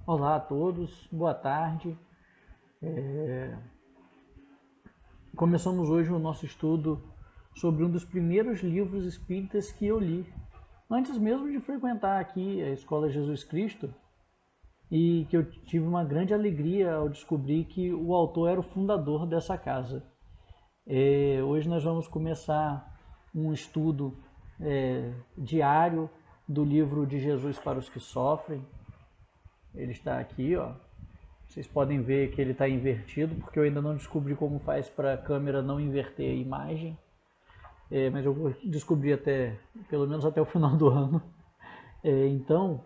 Olá a todos, boa tarde. Começamos hoje o nosso estudo sobre um dos primeiros livros espíritas que eu li, antes mesmo de frequentar aqui a Escola Jesus Cristo, e que eu tive uma grande alegria ao descobrir que o autor era o fundador dessa casa. Hoje nós vamos começar um estudo diário do livro de Jesus para os que sofrem. Ele está aqui, ó. Vocês podem ver que ele está invertido, porque eu ainda não descobri como faz para a câmera não inverter a imagem. Mas eu vou descobrir pelo menos até o final do ano. Então,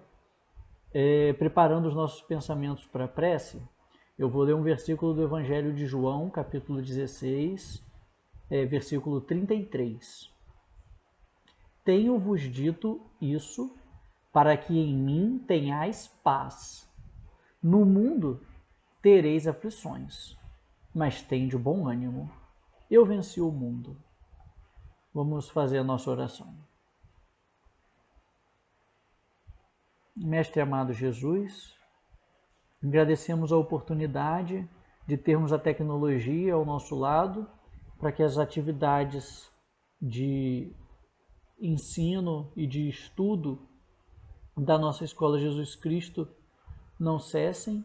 preparando os nossos pensamentos para a prece, eu vou ler um versículo do Evangelho de João, capítulo 16, versículo 33. Tenho-vos dito isso para que em mim tenhais paz. No mundo tereis aflições, mas tende bom ânimo. Eu venci o mundo. Vamos fazer a nossa oração. Mestre amado Jesus, agradecemos a oportunidade de termos a tecnologia ao nosso lado para que as atividades de ensino e de estudo da nossa Escola Jesus Cristo não cessem,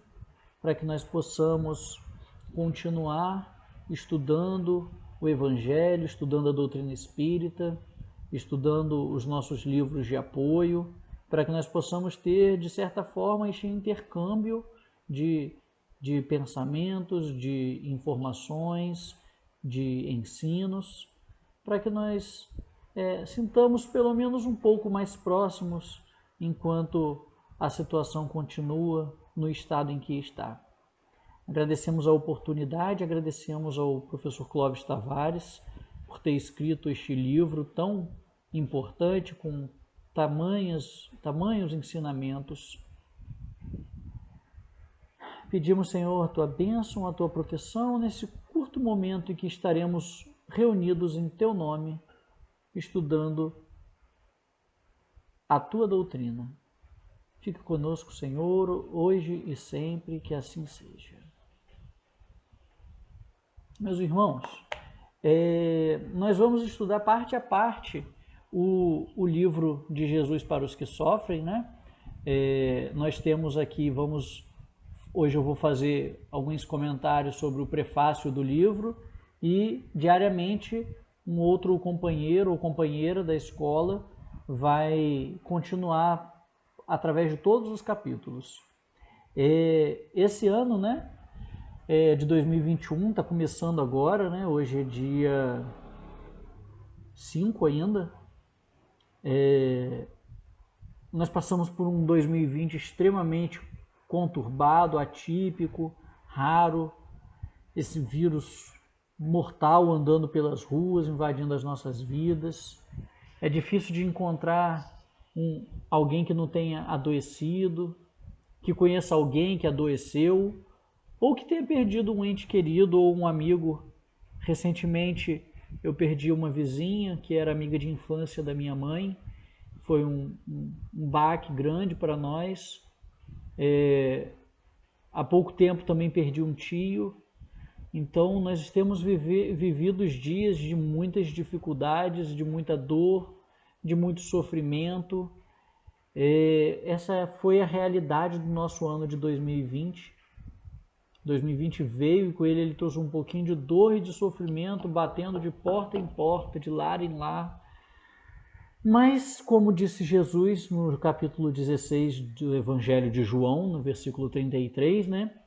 para que nós possamos continuar estudando o Evangelho, estudando a doutrina espírita, estudando os nossos livros de apoio, para que nós possamos ter, de certa forma, este intercâmbio de pensamentos, de informações, de ensinos, para que nós sintamos pelo menos um pouco mais próximos enquanto a situação continua no estado em que está. Agradecemos a oportunidade, agradecemos ao professor Clóvis Tavares por ter escrito este livro tão importante, com tamanhos ensinamentos. Pedimos, Senhor, a tua bênção, a tua proteção nesse curto momento em que estaremos reunidos em teu nome, estudando a tua doutrina. Fique conosco, Senhor, hoje e sempre, que assim seja. Meus irmãos, nós vamos estudar parte a parte o livro de Jesus para os que sofrem, né? Nós temos aqui, hoje eu vou fazer alguns comentários sobre o prefácio do livro e diariamente um outro companheiro ou companheira da escola vai continuar através de todos os capítulos. Esse ano, né, de 2021, está começando agora, né? Hoje é dia 5 ainda. Nós passamos por um 2020 extremamente conturbado, atípico, raro. Esse vírus mortal andando pelas ruas, invadindo as nossas vidas. É difícil de encontrar alguém que não tenha adoecido, que conheça alguém que adoeceu, ou que tenha perdido um ente querido ou um amigo. Recentemente eu perdi uma vizinha que era amiga de infância da minha mãe. Foi um baque grande para nós. Há pouco tempo também perdi um tio. Então nós temos vivido dias de muitas dificuldades, de muita dor, de muito sofrimento. Essa foi a realidade do nosso ano de 2020. 2020 veio e com ele trouxe um pouquinho de dor e de sofrimento, batendo de porta em porta, de lar em lar. Mas, como disse Jesus no capítulo 16 do Evangelho de João, no versículo 33, né?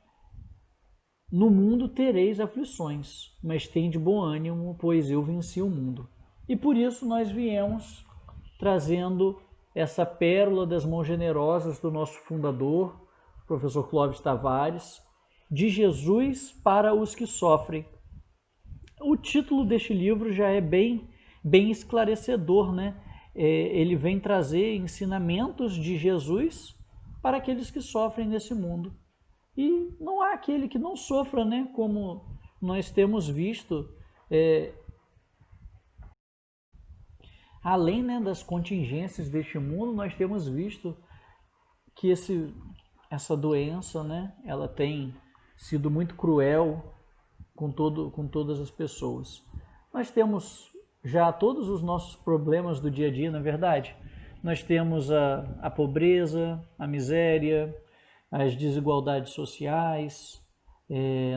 No mundo tereis aflições, mas tende bom ânimo, pois eu venci o mundo. E por isso nós viemos trazendo essa pérola das mãos generosas do nosso fundador, professor Clóvis Tavares, de Jesus para os que sofrem. O título deste livro já é bem esclarecedor, né? Ele vem trazer ensinamentos de Jesus para aqueles que sofrem nesse mundo. E não há aquele que não sofra, né? Como nós temos visto, além, né, das contingências deste mundo, nós temos visto que essa doença, né, ela tem sido muito cruel com todas as pessoas. Nós temos já todos os nossos problemas do dia a dia, na verdade. Nós temos a pobreza, a miséria, as desigualdades sociais,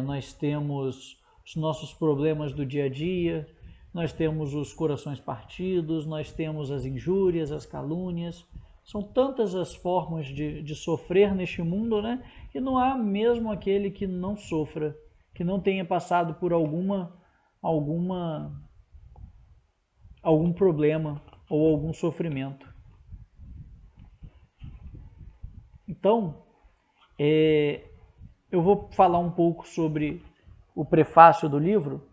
nós temos os nossos problemas do dia a dia, nós temos os corações partidos, nós temos as injúrias, as calúnias. São tantas as formas de sofrer neste mundo, né? Que não há mesmo aquele que não sofra, que não tenha passado por algum problema ou algum sofrimento. Então, eu vou falar um pouco sobre o prefácio do livro,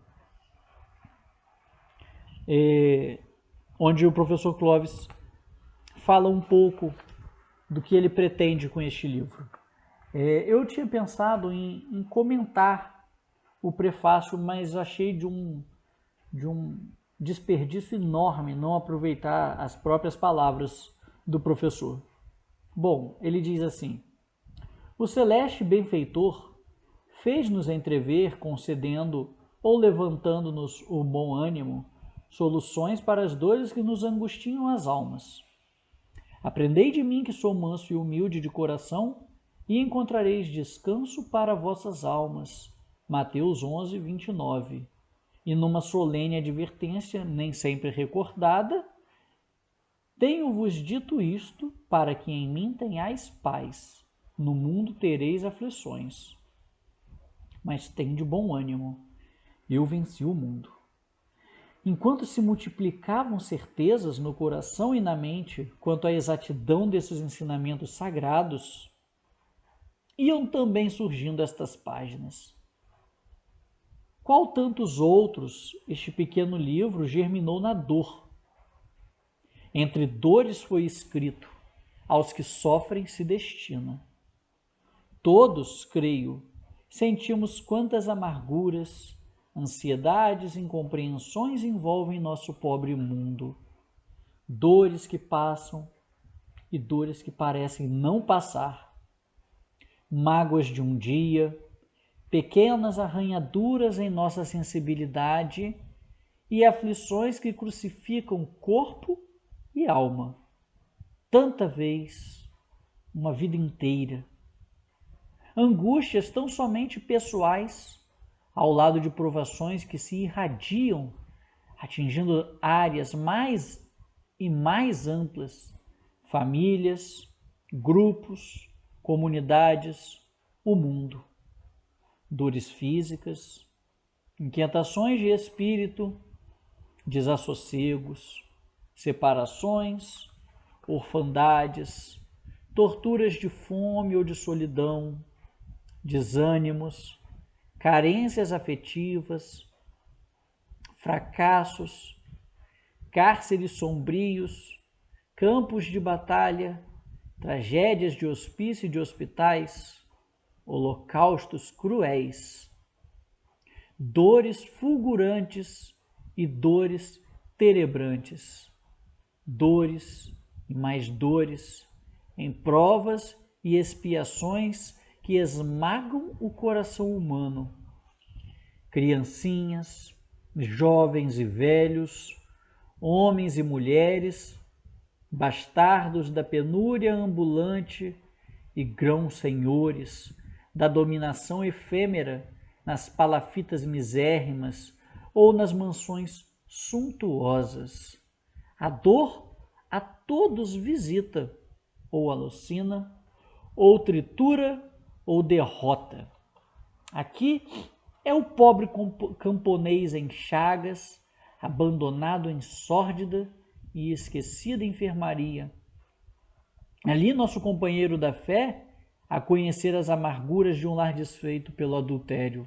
onde o professor Clovis fala um pouco do que ele pretende com este livro. Eu tinha pensado em comentar o prefácio, mas achei de um desperdício enorme não aproveitar as próprias palavras do professor. Bom, ele diz assim: o celeste benfeitor fez-nos entrever, concedendo ou levantando-nos o bom ânimo, soluções para as dores que nos angustiam as almas. Aprendei de mim que sou manso e humilde de coração, e encontrareis descanso para vossas almas. Mateus 11, 29. E numa solene advertência, nem sempre recordada, tenho-vos dito isto, para que em mim tenhais paz. No mundo tereis aflições. Mas tende bom ânimo. Eu venci o mundo. Enquanto se multiplicavam certezas no coração e na mente quanto à exatidão desses ensinamentos sagrados, iam também surgindo estas páginas. Qual tantos outros, este pequeno livro germinou na dor. Entre dores foi escrito, aos que sofrem se destina. Todos, creio, sentimos quantas amarguras, ansiedades e incompreensões envolvem nosso pobre mundo. Dores que passam e dores que parecem não passar. Mágoas de um dia, pequenas arranhaduras em nossa sensibilidade e aflições que crucificam corpo e alma. Tanta vez, uma vida inteira. Angústias tão somente pessoais, ao lado de provações que se irradiam, atingindo áreas mais e mais amplas, famílias, grupos, comunidades, o mundo. Dores físicas, inquietações de espírito, desassossegos, separações, orfandades, torturas de fome ou de solidão, desânimos, carências afetivas, fracassos, cárceres sombrios, campos de batalha, tragédias de hospício e de hospitais, holocaustos cruéis, dores fulgurantes e dores tenebrantes, dores e mais dores, em provas e expiações que esmagam o coração humano. Criancinhas, jovens e velhos, homens e mulheres, bastardos da penúria ambulante e grãos senhores da dominação efêmera nas palafitas misérrimas ou nas mansões suntuosas. A dor a todos visita, ou alucina, ou tritura, ou derrota. Aqui é o pobre camponês em chagas, abandonado em sórdida e esquecida enfermaria. Ali nosso companheiro da fé a conhecer as amarguras de um lar desfeito pelo adultério.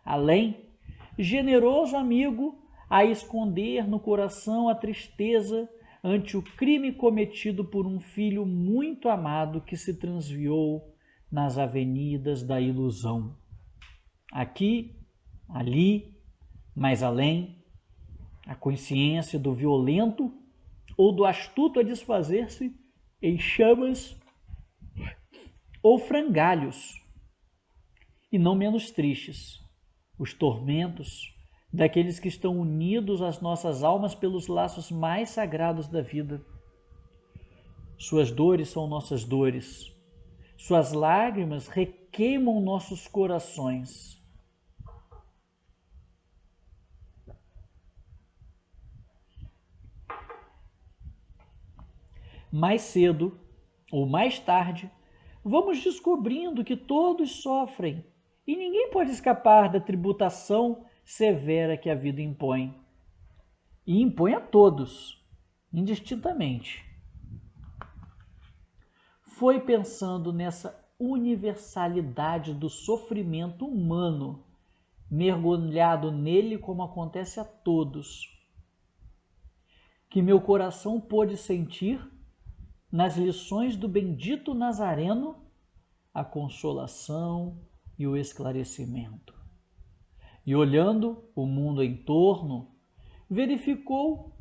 Além, generoso amigo a esconder no coração a tristeza ante o crime cometido por um filho muito amado que se transviou nas avenidas da ilusão. Aqui, ali, mais além, a consciência do violento ou do astuto a desfazer-se em chamas ou frangalhos, e não menos tristes, os tormentos daqueles que estão unidos às nossas almas pelos laços mais sagrados da vida. Suas dores são nossas dores, suas lágrimas requeimam nossos corações. Mais cedo ou mais tarde, vamos descobrindo que todos sofrem e ninguém pode escapar da tributação severa que a vida impõe. E impõe a todos, indistintamente. Foi pensando nessa universalidade do sofrimento humano, mergulhado nele como acontece a todos, que meu coração pôde sentir nas lições do bendito Nazareno a consolação e o esclarecimento. E olhando o mundo em torno, verificou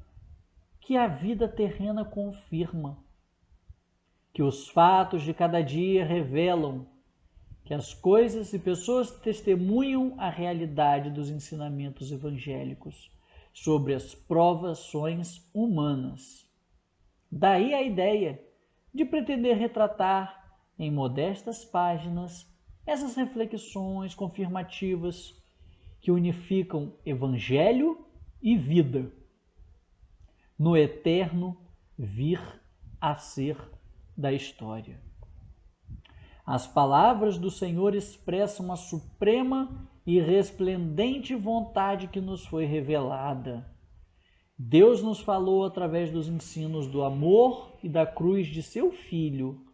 que a vida terrena confirma, que os fatos de cada dia revelam, que as coisas e pessoas testemunham a realidade dos ensinamentos evangélicos sobre as provações humanas. Daí a ideia de pretender retratar em modestas páginas essas reflexões confirmativas que unificam evangelho e vida no eterno vir a ser da história. As palavras do Senhor expressam a suprema e resplendente vontade que nos foi revelada. Deus nos falou através dos ensinos do amor e da cruz de seu Filho,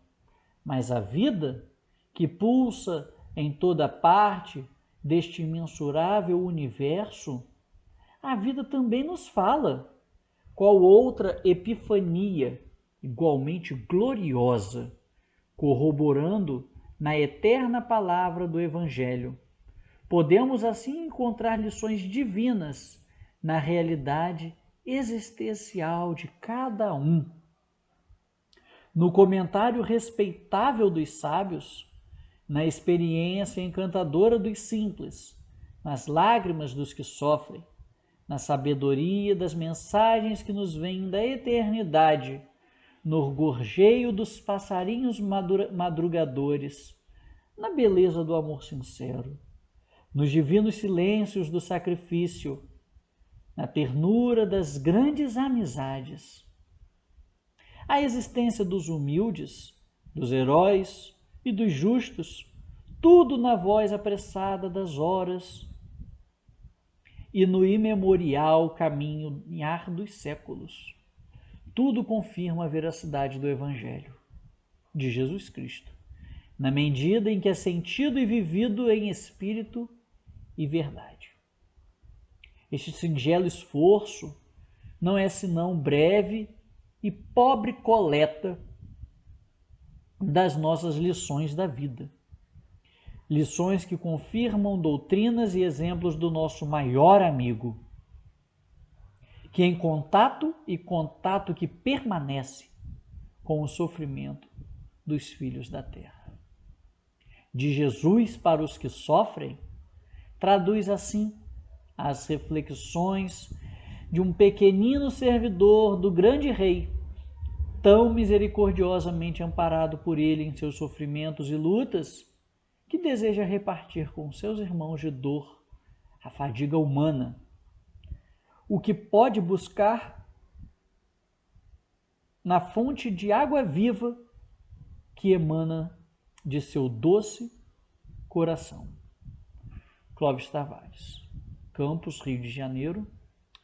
mas a vida, que pulsa em toda parte deste imensurável universo, a vida também nos fala. Qual outra epifania, igualmente gloriosa, corroborando na eterna palavra do Evangelho. Podemos assim encontrar lições divinas na realidade existencial de cada um. No comentário respeitável dos sábios, na experiência encantadora dos simples, nas lágrimas dos que sofrem, na sabedoria das mensagens que nos vêm da eternidade, no gorjeio dos passarinhos madrugadores, na beleza do amor sincero, nos divinos silêncios do sacrifício, na ternura das grandes amizades. A existência dos humildes, dos heróis e dos justos, tudo na voz apressada das horas e no imemorial caminhar dos séculos. Tudo confirma a veracidade do Evangelho de Jesus Cristo, na medida em que é sentido e vivido em espírito e verdade. Este singelo esforço não é senão breve e pobre coleta das nossas lições da vida. Lições que confirmam doutrinas e exemplos do nosso maior amigo, que em contato que permanece com o sofrimento dos filhos da terra. De Jesus para os que sofrem, traduz assim as reflexões de um pequenino servidor do grande rei, tão misericordiosamente amparado por ele em seus sofrimentos e lutas, que deseja repartir com seus irmãos de dor a fadiga humana, o que pode buscar na fonte de água viva que emana de seu doce coração. Clóvis Tavares, Campos, Rio de Janeiro,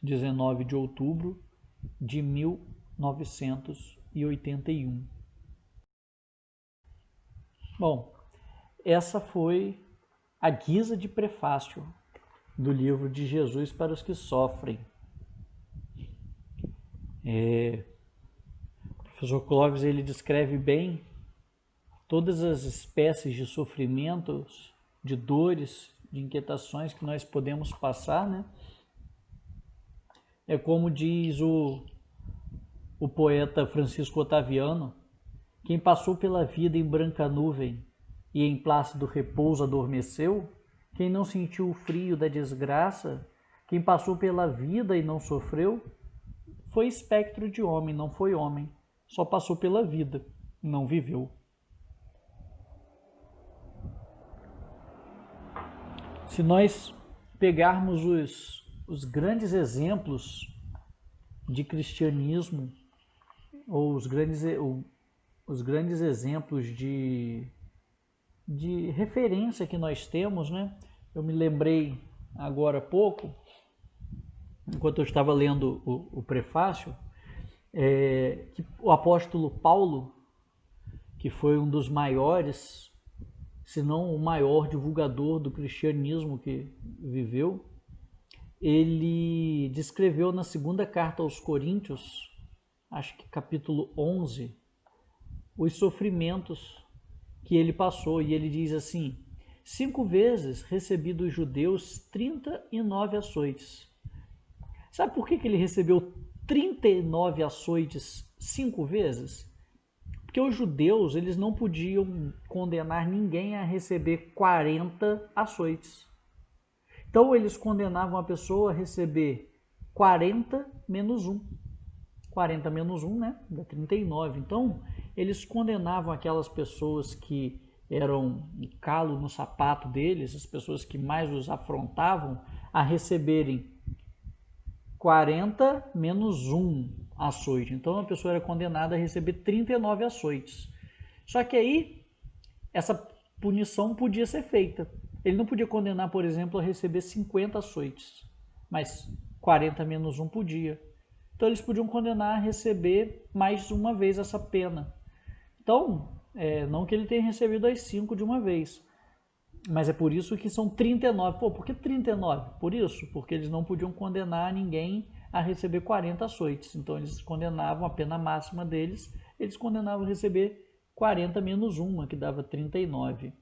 19 de outubro de 1981. Bom, essa foi a guisa de prefácio do livro de Jesus para os que sofrem. O professor Clóvis, ele descreve bem todas as espécies de sofrimentos, de dores, de inquietações que nós podemos passar, né? É como diz o poeta Francisco Otaviano: quem passou pela vida em branca nuvem e em plácido repouso adormeceu, quem não sentiu o frio da desgraça, quem passou pela vida e não sofreu, foi espectro de homem, não foi homem, só passou pela vida, não viveu. Se nós pegarmos os grandes exemplos de cristianismo, ou os grandes exemplos de referência que nós temos, né? Eu me lembrei agora há pouco, enquanto eu estava lendo o prefácio, que o apóstolo Paulo, que foi um dos maiores, se não o maior divulgador do cristianismo que viveu, ele descreveu na segunda carta aos Coríntios, acho que capítulo 11, os sofrimentos que ele passou, e ele diz assim: 5 vezes recebi dos judeus 39 açoites. Sabe por que ele recebeu 39 açoites 5 vezes? Porque os judeus, eles não podiam condenar ninguém a receber 40 açoites. Então eles condenavam a pessoa a receber 40 menos 1. 40 menos 1, né? Dá 39. Então eles condenavam aquelas pessoas que eram um calo no sapato deles, as pessoas que mais os afrontavam, a receberem 40 menos 1 açoite. Então a pessoa era condenada a receber 39 açoites. Só que aí essa punição podia ser feita. Ele não podia condenar, por exemplo, a receber 50 açoites, mas 40 menos 1 podia. Então eles podiam condenar a receber mais uma vez essa pena. Então, não que ele tenha recebido as 5 de uma vez, mas é por isso que são 39. Pô, por que 39? Por isso, porque eles não podiam condenar ninguém a receber 40 açoites. Então eles condenavam a pena máxima deles, eles condenavam a receber 40 menos 1, que dava 39.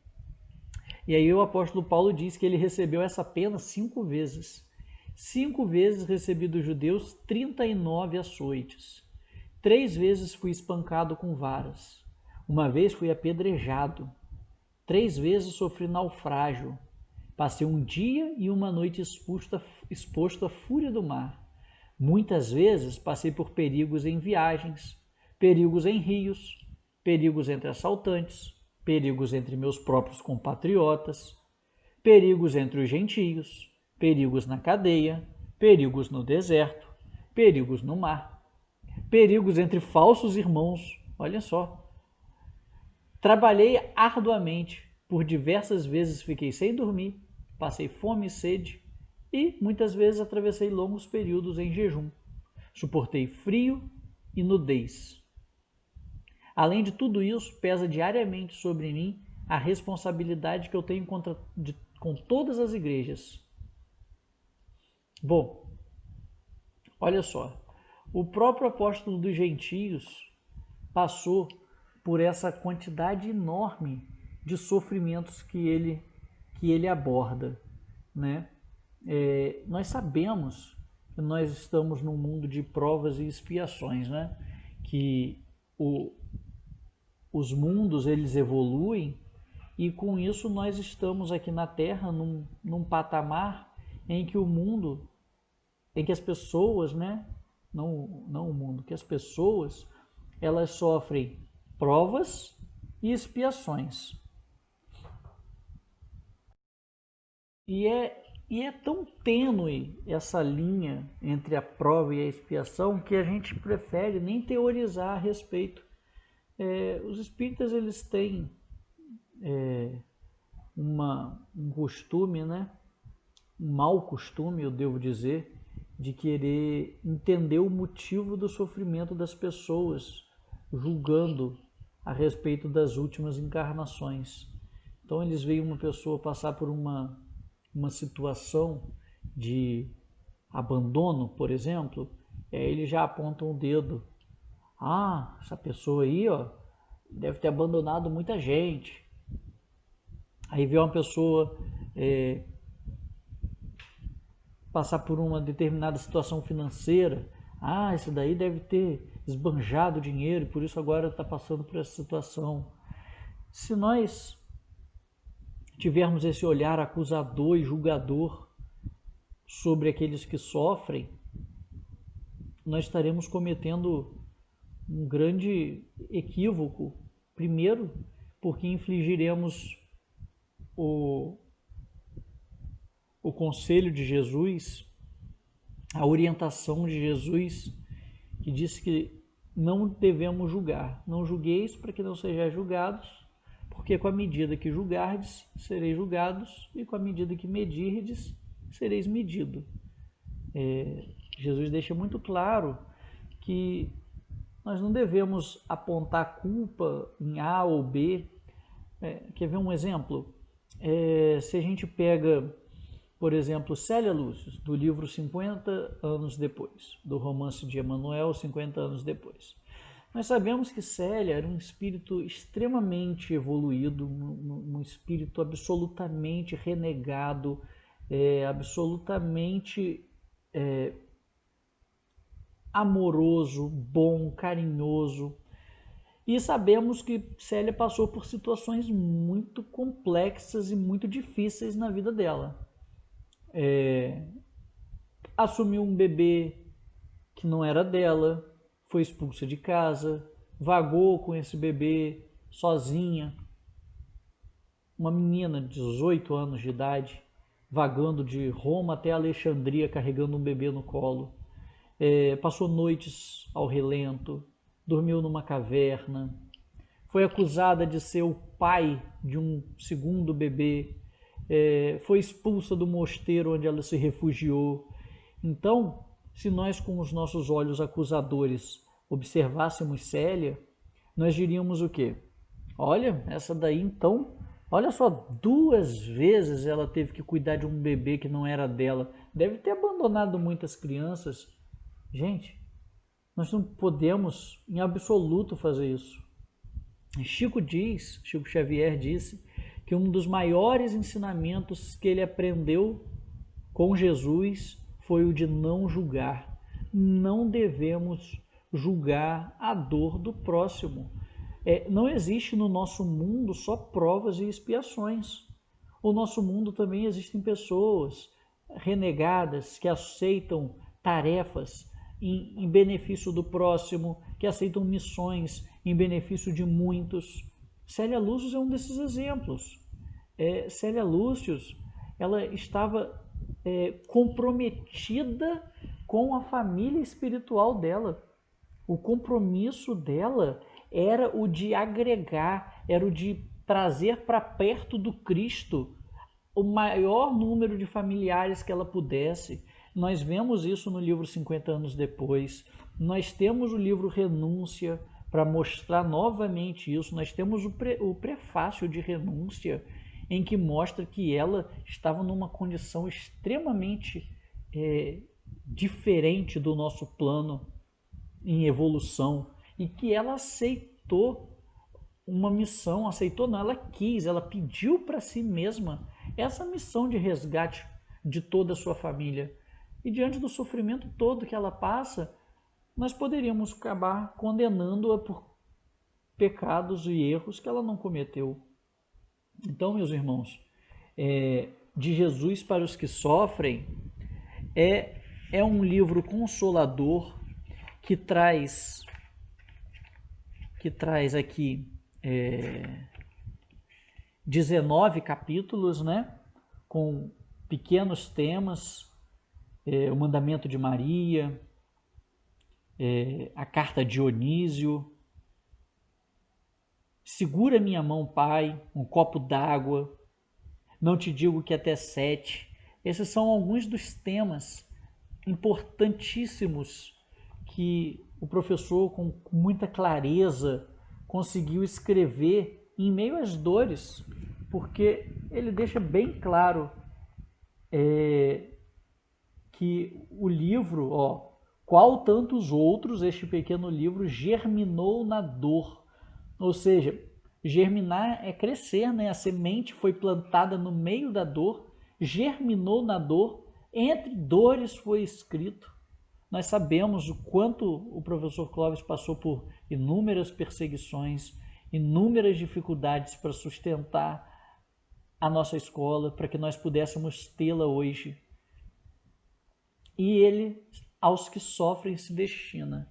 E aí o apóstolo Paulo diz que ele recebeu essa pena 5 vezes. 5 vezes recebi dos judeus 39 açoites. 3 vezes fui espancado com varas. Uma vez fui apedrejado. 3 vezes sofri naufrágio. Passei um dia e uma noite exposto à fúria do mar. Muitas vezes passei por perigos em viagens, perigos em rios, perigos entre assaltantes, perigos entre meus próprios compatriotas, perigos entre os gentios, perigos na cadeia, perigos no deserto, perigos no mar, perigos entre falsos irmãos. Olha só. Trabalhei arduamente, por diversas vezes fiquei sem dormir, passei fome e sede e muitas vezes atravessei longos períodos em jejum. Suportei frio e nudez. Além de tudo isso, pesa diariamente sobre mim a responsabilidade que eu tenho com todas as igrejas. Bom, olha só, o próprio apóstolo dos gentios passou por essa quantidade enorme de sofrimentos que ele aborda, né? Nós sabemos que nós estamos num mundo de provas e expiações, né? Que os mundos eles evoluem e com isso nós estamos aqui na Terra num patamar em que o mundo, em que as pessoas, né? Não o mundo, que as pessoas elas sofrem provas e expiações. E é tão tênue essa linha entre a prova e a expiação que a gente prefere nem teorizar a respeito. Os espíritas eles têm um costume, né? Um mau costume, eu devo dizer, de querer entender o motivo do sofrimento das pessoas, julgando a respeito das últimas encarnações. Então eles veem uma pessoa passar por uma situação de abandono, por exemplo, eles já apontam o dedo. Ah, essa pessoa aí, ó, deve ter abandonado muita gente. Aí vê uma pessoa passar por uma determinada situação financeira. Ah, esse daí deve ter esbanjado dinheiro, por isso agora está passando por essa situação. Se nós tivermos esse olhar acusador e julgador sobre aqueles que sofrem, nós estaremos cometendo um grande equívoco. Primeiro, porque infligiremos o conselho de Jesus, a orientação de Jesus, que disse que não devemos julgar. Não julgueis para que não sejais julgados, porque com a medida que julgardes, sereis julgados, e com a medida que medirdes, sereis medido. Jesus deixa muito claro que nós não devemos apontar culpa em A ou B. Quer ver um exemplo? Se a gente pega, por exemplo, Célia Lúcius, do livro 50 anos depois, do romance de Emmanuel, 50 anos depois. Nós sabemos que Célia era um espírito extremamente evoluído, um espírito absolutamente renegado, absolutamente amoroso, bom, carinhoso. E sabemos que Célia passou por situações muito complexas e muito difíceis na vida dela. Assumiu um bebê que não era dela, foi expulsa de casa, vagou com esse bebê sozinha. Uma menina de 18 anos de idade, vagando de Roma até Alexandria, carregando um bebê no colo. Passou noites ao relento, dormiu numa caverna, foi acusada de ser o pai de um segundo bebê, foi expulsa do mosteiro onde ela se refugiou. Então, se nós com os nossos olhos acusadores observássemos Célia, nós diríamos o quê? Olha, essa daí então, olha só, 2 vezes ela teve que cuidar de um bebê que não era dela, deve ter abandonado muitas crianças. Gente, nós não podemos em absoluto fazer isso. Chico Xavier disse que um dos maiores ensinamentos que ele aprendeu com Jesus foi o de não julgar. Não devemos julgar a dor do próximo. Não existe no nosso mundo só provas e expiações. No nosso mundo também existem pessoas renegadas que aceitam tarefas em benefício do próximo, que aceitam missões em benefício de muitos. Célia Lúcius é um desses exemplos. Célia Lúcius, ela estava comprometida com a família espiritual dela. O compromisso dela era o de agregar, era o de trazer para perto do Cristo o maior número de familiares que ela pudesse. Nós vemos isso no livro 50 anos depois. Nós temos o livro Renúncia para mostrar novamente isso. Nós temos o prefácio de Renúncia, em que mostra que ela estava numa condição extremamente diferente do nosso plano em evolução, e que ela aceitou uma missão, aceitou não, ela quis, ela pediu para si mesma essa missão de resgate de toda a sua família. E diante do sofrimento todo que ela passa, nós poderíamos acabar condenando-a por pecados e erros que ela não cometeu. Então, meus irmãos, de Jesus para os que sofrem é um livro consolador que traz aqui 19 capítulos, né, com pequenos temas, o mandamento de Maria, a carta de Dionísio, segura minha mão, Pai, um copo d'água, não te digo que até 7. Esses são alguns dos temas importantíssimos que o professor, com muita clareza, conseguiu escrever em meio às dores, porque ele deixa bem claro que o livro, qual tantos outros, este pequeno livro germinou na dor. Ou seja, germinar é crescer, né? A semente foi plantada no meio da dor, germinou na dor, entre dores foi escrito. Nós sabemos o quanto o professor Clóvis passou por inúmeras perseguições, inúmeras dificuldades para sustentar a nossa escola, para que nós pudéssemos tê-la hoje. E ele, aos que sofrem, se destina.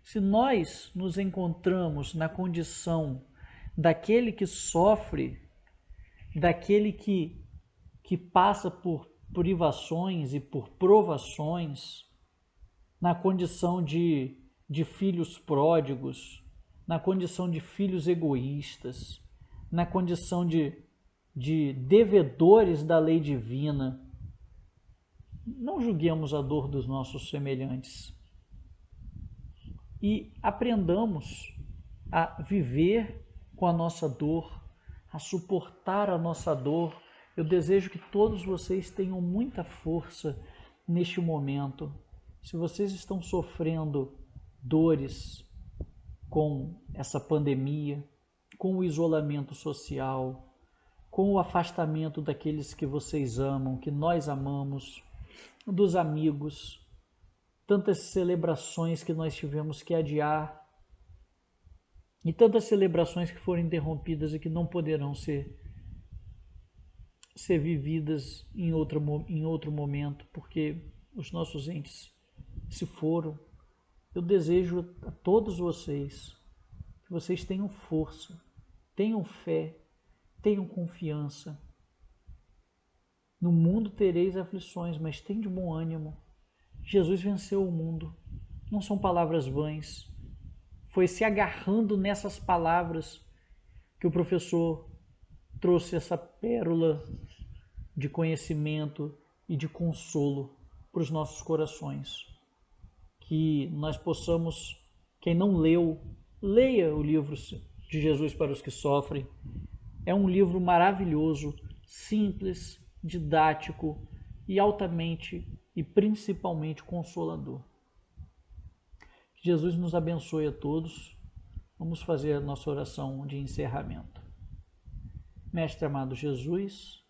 Se nós nos encontramos na condição daquele que sofre, daquele que passa por privações e por provações, na condição de filhos pródigos, na condição de filhos egoístas, na condição de devedores da lei divina, não julguemos a dor dos nossos semelhantes e aprendamos a viver com a nossa dor, a suportar a nossa dor. Eu desejo que todos vocês tenham muita força neste momento. Se vocês estão sofrendo dores com essa pandemia, com o isolamento social, com o afastamento daqueles que vocês amam, que nós amamos, dos amigos, tantas celebrações que nós tivemos que adiar e tantas celebrações que foram interrompidas e que não poderão ser vividas em outro momento, porque os nossos entes se foram. Eu desejo a todos vocês que vocês tenham força, tenham fé, tenham confiança. No mundo tereis aflições, mas tende bom ânimo. Jesus venceu o mundo. Não são palavras vãs. Foi se agarrando nessas palavras que o professor trouxe essa pérola de conhecimento e de consolo para os nossos corações. Que nós possamos, quem não leu, leia o livro de Jesus para os que sofrem. É um livro maravilhoso, simples, didático e altamente e principalmente consolador. Que Jesus nos abençoe a todos. Vamos fazer a nossa oração de encerramento. Mestre amado Jesus,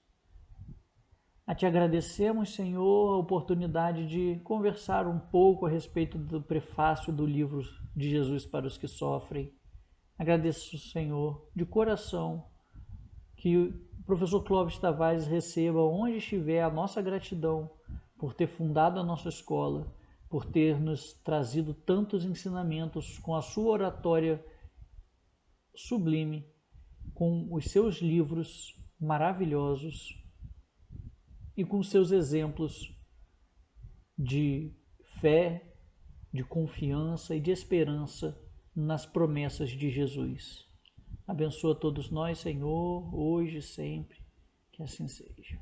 a te agradecemos, Senhor, a oportunidade de conversar um pouco a respeito do prefácio do livro de Jesus para os que sofrem. Agradeço, Senhor, de coração, que o professor Clóvis Tavares receba onde estiver a nossa gratidão por ter fundado a nossa escola, por ter nos trazido tantos ensinamentos com a sua oratória sublime, com os seus livros maravilhosos e com seus exemplos de fé, de confiança e de esperança nas promessas de Jesus. Abençoa todos nós, Senhor, hoje e sempre, que assim seja.